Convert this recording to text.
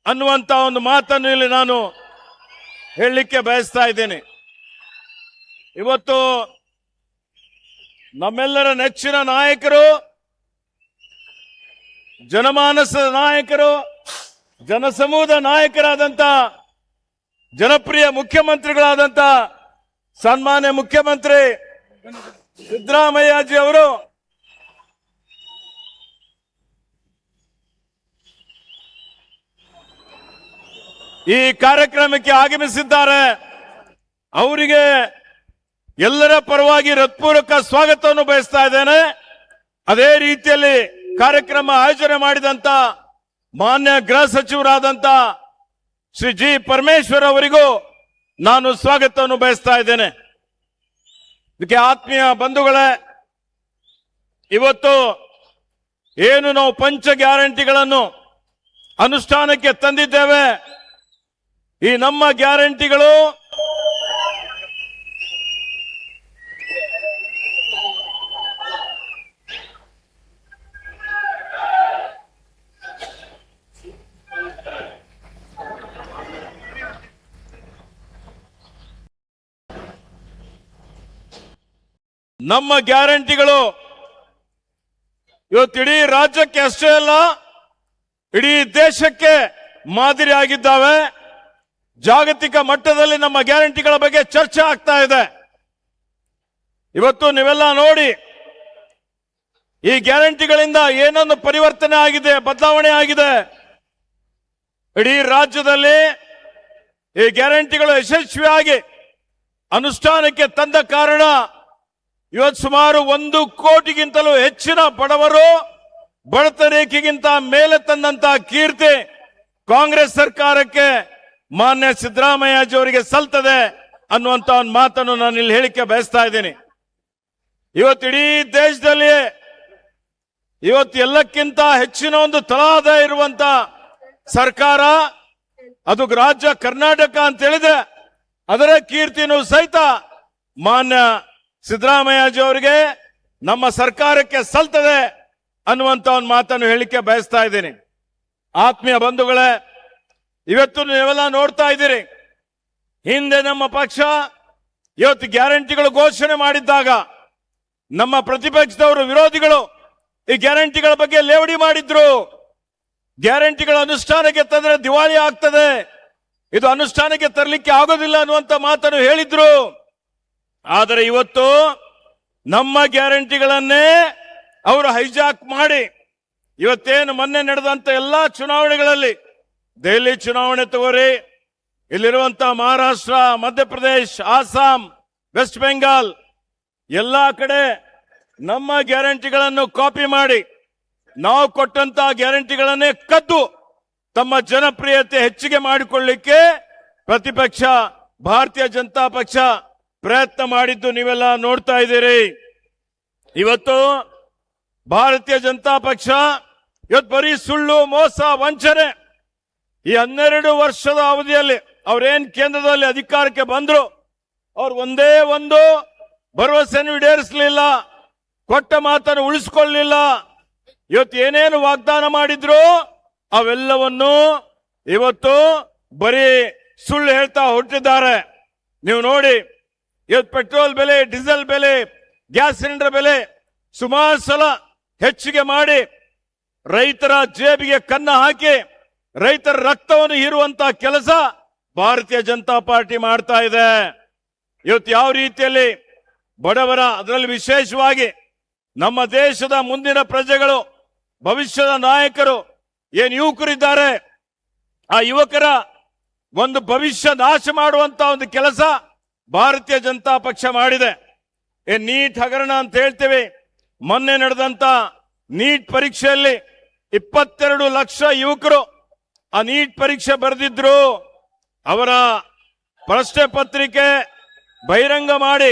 ಅನ್ನುವಂತ ಒಂದು ಮಾತನ್ನು ಇಲ್ಲಿ ನಾನು ಹೇಳಲಿಕ್ಕೆ ಬಯಸ್ತಾ ಇದ್ದೇನೆ. ಇವತ್ತು ನಮ್ಮೆಲ್ಲರ ನೆಚ್ಚಿನ ನಾಯಕರು, ಜನಮಾನಸದ ನಾಯಕರು, ಜನಸಮೂಹದ ನಾಯಕರಾದಂತ ಜನಪ್ರಿಯ ಮುಖ್ಯಮಂತ್ರಿಗಳಾದಂತ ಸನ್ಮಾನ್ಯ ಮುಖ್ಯಮಂತ್ರಿ ಸಿದ್ದರಾಮಯ್ಯಜಿ ಅವರು ಈ ಕಾರ್ಯಕ್ರಮಕ್ಕೆ ಆಗಮಿಸಿದ್ದಾರೆ. ಅವರಿಗೆ ಎಲ್ಲರ ಪರವಾಗಿ ಹೃತ್ಪೂರ್ವಕ ಸ್ವಾಗತವನ್ನು ಬಯಸ್ತಾ ಇದ್ದೇನೆ. ಅದೇ ರೀತಿಯಲ್ಲಿ ಕಾರ್ಯಕ್ರಮ ಆಯೋಜನೆ ಮಾಡಿದಂತ ಮಾನ್ಯ ಗೃಹ ಸಚಿವರಾದಂತ ಶ್ರೀ ಜಿ ಪರಮೇಶ್ವರ್ ಅವರಿಗೂ ನಾನು ಸ್ವಾಗತವನ್ನು ಬಯಸ್ತಾ ಇದ್ದೇನೆ. ಇದಕ್ಕೆ ಆತ್ಮೀಯ ಬಂಧುಗಳೇ, ಇವತ್ತು ಏನು ನಾವು ಪಂಚ ಗ್ಯಾರಂಟಿಗಳನ್ನು ಅನುಷ್ಠಾನಕ್ಕೆ ತಂದಿದ್ದೇವೆ, ಈ ನಮ್ಮ ಗ್ಯಾರಂಟಿಗಳು ಇವತ್ತು ಇಡೀ ರಾಜ್ಯಕ್ಕೆ ಅಷ್ಟೇ ಅಲ್ಲ, ಇಡೀ ದೇಶಕ್ಕೆ ಮಾದರಿ ಆಗಿದ್ದಾವೆ. ಜಾಗತಿಕ ಮಟ್ಟದಲ್ಲಿ ನಮ್ಮ ಗ್ಯಾರಂಟಿಗಳ ಬಗ್ಗೆ ಚರ್ಚೆ ಆಗ್ತಾ ಇದೆ. ಇವತ್ತು ನೀವೆಲ್ಲ ನೋಡಿ, ಈ ಗ್ಯಾರಂಟಿಗಳಿಂದ ಏನೊಂದು ಪರಿವರ್ತನೆ ಆಗಿದೆ, ಬದಲಾವಣೆ ಆಗಿದೆ. ಇಡೀ ರಾಜ್ಯದಲ್ಲಿ ಈ ಗ್ಯಾರಂಟಿಗಳು ಯಶಸ್ವಿಯಾಗಿ ಅನುಷ್ಠಾನಕ್ಕೆ ತಂದ ಕಾರಣ ಇವತ್ತು ಸುಮಾರು 1 ಕೋಟಿಗಿಂತಲೂ ಹೆಚ್ಚಿನ ಬಡವರು ಬಡತನ ರೇಖೆಗಿಂತ ಮೇಲೆ ತಂದಂತ ಕೀರ್ತಿ ಕಾಂಗ್ರೆಸ್ ಸರ್ಕಾರಕ್ಕೆ, ಮಾನ್ಯ ಸಿದ್ದರಾಮಯ್ಯಜಿ ಅವರಿಗೆ ಸಲ್ತದೆ ಅನ್ನುವಂತ ಒಂದು ಮಾತನ್ನು ನಾನು ಇಲ್ಲಿ ಹೇಳಿಕೆ ಬಯಸ್ತಾ ಇದ್ದೀನಿ. ಇವತ್ತು ಇಡೀ ದೇಶದಲ್ಲಿ ಇವತ್ತು ಎಲ್ಲಕ್ಕಿಂತ ಹೆಚ್ಚಿನ ಒಂದು ತಲಾದಾಯ ಇರುವಂತ ಸರ್ಕಾರ ಅದು ರಾಜ್ಯ ಕರ್ನಾಟಕ ಅಂತ ಹೇಳಿದ್ರೆ ಅದರ ಕೀರ್ತಿನೂ ಸಹಿತ ಮಾನ್ಯ ಸಿದ್ದರಾಮಯ್ಯಜಿ ಅವರಿಗೆ, ನಮ್ಮ ಸರ್ಕಾರಕ್ಕೆ ಸಲ್ತದೆ ಅನ್ನುವಂತ ಒಂದು ಮಾತನ್ನು ಹೇಳಿಕೆ ಬಯಸ್ತಾ ಇದ್ದೀನಿ. ಆತ್ಮೀಯ ಬಂಧುಗಳೇ, ಇವತ್ತು ನೀವೆಲ್ಲ ನೋಡ್ತಾ ಇದ್ದೀರಿ, ಹಿಂದೆ ನಮ್ಮ ಪಕ್ಷ ಇವತ್ತು ಗ್ಯಾರಂಟಿಗಳು ಘೋಷಣೆ ಮಾಡಿದ್ದಾಗ ನಮ್ಮ ಪ್ರತಿಪಕ್ಷದವರು, ವಿರೋಧಿಗಳು ಈ ಗ್ಯಾರಂಟಿಗಳ ಬಗ್ಗೆ ಲೇವಡಿ ಮಾಡಿದ್ರು. ಗ್ಯಾರಂಟಿಗಳ ಅನುಷ್ಠಾನಕ್ಕೆ ತಂದ್ರೆ ದಿವಾಳಿ ಆಗ್ತದೆ, ಇದು ಅನುಷ್ಠಾನಕ್ಕೆ ತರಲಿಕ್ಕೆ ಆಗೋದಿಲ್ಲ ಅನ್ನುವಂತ ಮಾತನ್ನು ಹೇಳಿದ್ರು. ಆದರೆ ಇವತ್ತು ನಮ್ಮ ಗ್ಯಾರಂಟಿಗಳನ್ನೇ ಅವರು ಹೈಜಾಕ್ ಮಾಡಿ ಇವತ್ತೇನು ಮೊನ್ನೆ ನಡೆದಂತ ಎಲ್ಲಾ ಚುನಾವಣೆಗಳಲ್ಲಿ, ದೆಹಲಿ ಚುನಾವಣೆ ತಗೋರಿ, ಇಲ್ಲಿರುವಂತ ಮಹಾರಾಷ್ಟ್ರ, ಮಧ್ಯಪ್ರದೇಶ್, ಆಸಾಂ, ವೆಸ್ಟ್ ಬೆಂಗಾಲ್ ಎಲ್ಲಾ ಕಡೆ ನಮ್ಮ ಗ್ಯಾರಂಟಿಗಳನ್ನು ಕಾಪಿ ಮಾಡಿ ನಾವು ಕೊಟ್ಟಂತ ಗ್ಯಾರಂಟಿಗಳನ್ನೇ ಕದ್ದು ತಮ್ಮ ಜನಪ್ರಿಯತೆ ಹೆಚ್ಚಿಗೆ ಮಾಡಿಕೊಳ್ಳಿಕ್ಕೆ ಪ್ರತಿಪಕ್ಷ ಭಾರತೀಯ ಜನತಾ ಪಕ್ಷ ಪ್ರಯತ್ನ ಮಾಡಿದ್ದು ನೀವೆಲ್ಲ ನೋಡ್ತಾ ಇದ್ದೀರಿ. ಇವತ್ತು ಭಾರತೀಯ ಜನತಾ ಪಕ್ಷ ಇವತ್ತು ಬರೀ ಸುಳ್ಳು, ಮೋಸ, ವಂಚನೆ, ಈ 12 ವರ್ಷದ ಅವಧಿಯಲ್ಲಿ ಅವ್ರೇನ್ ಕೇಂದ್ರದಲ್ಲಿ ಅಧಿಕಾರಕ್ಕೆ ಬಂದ್ರು, ಅವ್ರು ಒಂದೇ ಒಂದು ಭರವಸೆಯನ್ನು ಈಡೇರಿಸಲಿಲ್ಲ, ಕೊಟ್ಟ ಮಾತನ್ನು ಉಳಿಸಿಕೊಳ್ಳಲಿಲ್ಲ. ಇವತ್ತು ಏನೇನು ವಾಗ್ದಾನ ಮಾಡಿದ್ರು ಅವೆಲ್ಲವನ್ನು ಇವತ್ತು ಬರೀ ಸುಳ್ಳು ಹೇಳ್ತಾ ಹೊರಟಿದ್ದಾರೆ. ನೀವು ನೋಡಿ, ಇವತ್ತು ಪೆಟ್ರೋಲ್ ಬೆಲೆ, ಡೀಸೆಲ್ ಬೆಲೆ, ಗ್ಯಾಸ್ ಸಿಲಿಂಡರ್ ಬೆಲೆ ಸುಮಾರು ಸಲ ಹೆಚ್ಚಿಗೆ ಮಾಡಿ ರೈತರ ಜೇಬಿಗೆ ಕನ್ನ ಹಾಕಿ ರೈತರ ರಕ್ತವನ್ನು ಹೀರುವಂತ ಕೆಲಸ ಭಾರತೀಯ ಜನತಾ ಪಾರ್ಟಿ ಮಾಡ್ತಾ ಇದೆ. ಇವತ್ತು ಯಾವ ರೀತಿಯಲ್ಲಿ ಬಡವರ, ಅದರಲ್ಲಿ ವಿಶೇಷವಾಗಿ ನಮ್ಮ ದೇಶದ ಮುಂದಿನ ಪ್ರಜೆಗಳು, ಭವಿಷ್ಯದ ನಾಯಕರು ಏನ್ ಯುವಕರಿದ್ದಾರೆ, ಆ ಯುವಕರ ಒಂದು ಭವಿಷ್ಯ ನಾಶ ಮಾಡುವಂತ ಒಂದು ಕೆಲಸ ಭಾರತೀಯ ಜನತಾ ಪಕ್ಷ ಮಾಡಿದೆ. ನೀಟ್ ಹಗರಣ ಅಂತ ಹೇಳ್ತೇವೆ. ಮೊನ್ನೆ ನಡೆದಂತ ನೀಟ್ ಪರೀಕ್ಷೆಯಲ್ಲಿ 22 ಲಕ್ಷ ಯುವಕರು ಆ ನೀಟ್ ಪರೀಕ್ಷೆ ಬರೆದಿದ್ರು. ಅವರ ಪ್ರಶ್ನೆ ಪತ್ರಿಕೆ ಬಹಿರಂಗ ಮಾಡಿ